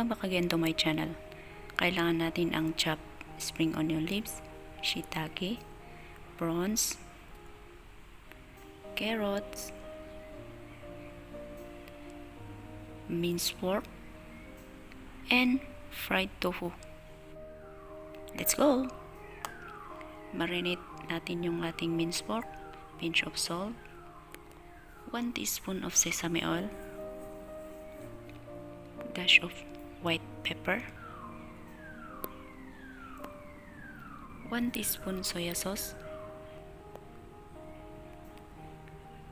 Welcome back again to my channel. Kailangan natin ang chopped spring onion leaves, shiitake, prawns, carrots, minced pork, and fried tofu. Let's go! Marinate natin yung ating minced pork, pinch of salt, 1 teaspoon of sesame oil, dash of white pepper, 1 teaspoon soya sauce,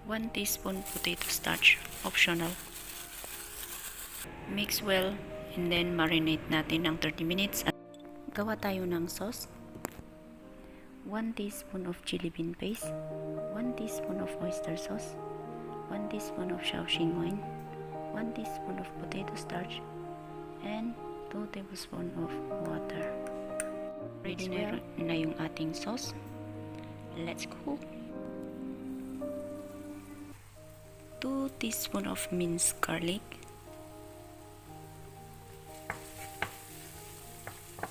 1 teaspoon potato starch, optional. Mix well and then marinate natin ng 30 minutes. Gawa tayo ng sauce. 1 teaspoon of chili bean paste, 1 teaspoon of oyster sauce, 1 teaspoon of Shiaoshing wine, 1 teaspoon of potato starch, and 2 tablespoons of water. Ready na yung ating sauce. Let's go! 2 teaspoons of minced garlic,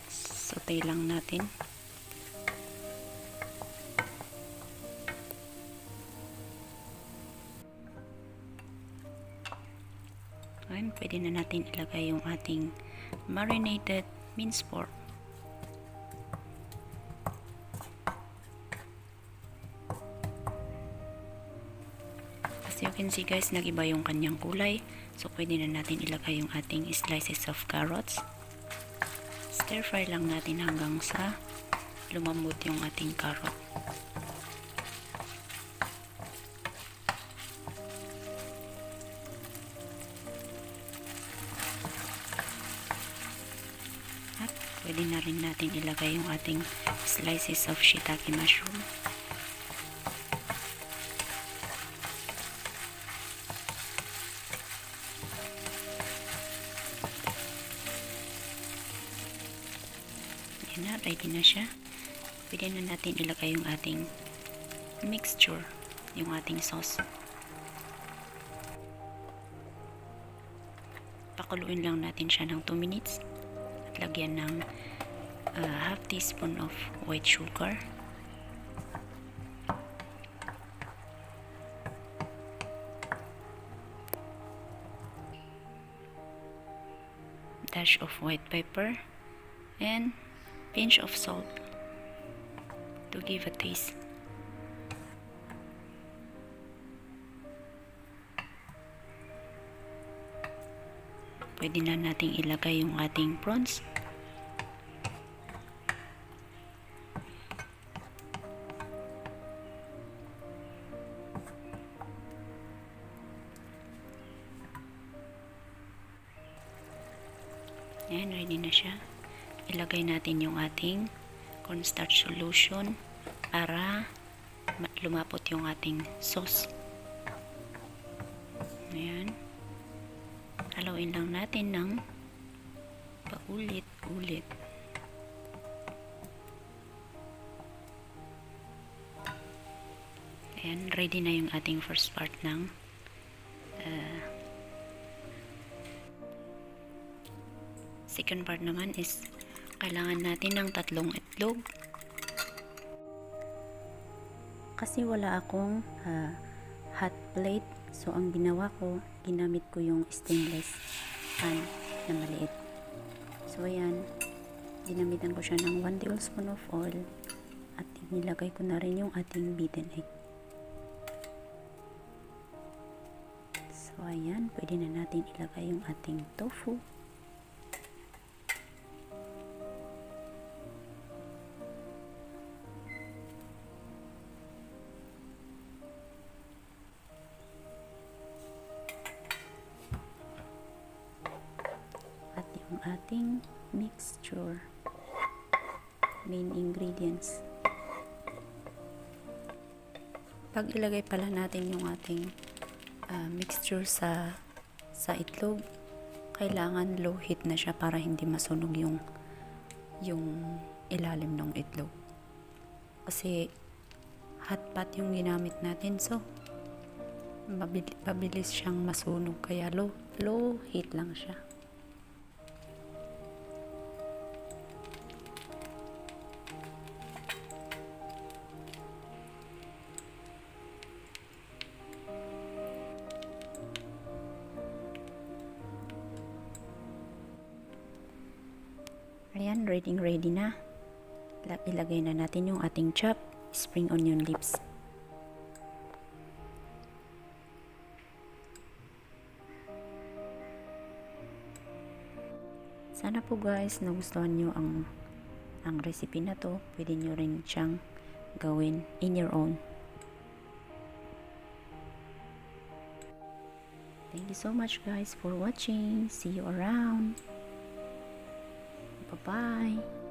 saute lang natin. Ngayon, pwede na natin ilagay yung ating marinated minced pork. As you can see guys, nag-iba yung kanyang kulay. So, pwede na natin ilagay yung ating slices of carrots. Stir fry lang natin hanggang sa lumambot yung ating carrot. At pwede na rin natin ilagay yung ating slices of shiitake mushroom. Yan na, ready na siya. Pwede na natin ilagay yung ating mixture, yung ating sauce. Pakuluin lang natin siya ng 2 minutes. At lagyan ng half teaspoon of white sugar. Dash of white pepper. And pinch of salt to give a taste. Pwede na nating ilagay yung ating prawns. Ayan, ready na siya. Ilagay natin yung ating cornstarch solution para lumapot yung ating sauce. Ayan. Haluin lang natin ng paulit-ulit. Ayan, ready na yung ating first part ng second part naman is kailangan natin ng 3 itlog. Kasi wala akong hot plate, so ang ginawa ko, ginamit ko yung stainless pan na maliit. So ayan, ginamitan ko siya ng 1 tablespoon of oil at nilagay ko na rin yung ating beaten egg. So ayan, pwede na natin ilagay yung ating tofu. Ating mixture, main ingredients. Pag ilagay pala natin yung ating mixture sa itlog, kailangan low heat na siya para hindi masunog yung ilalim ng itlog. Kasi hotpot yung ginamit natin, so mabilis siyang masunog, kaya low heat lang siya. Ayan, ready na. Ilagay na natin yung ating chopped spring onion leaves. Sana po guys nagustuhan nyo ang recipe na to. Pwede nyo rin siyang gawin in your own. Thank you so much guys for watching. See you around. Bye-bye.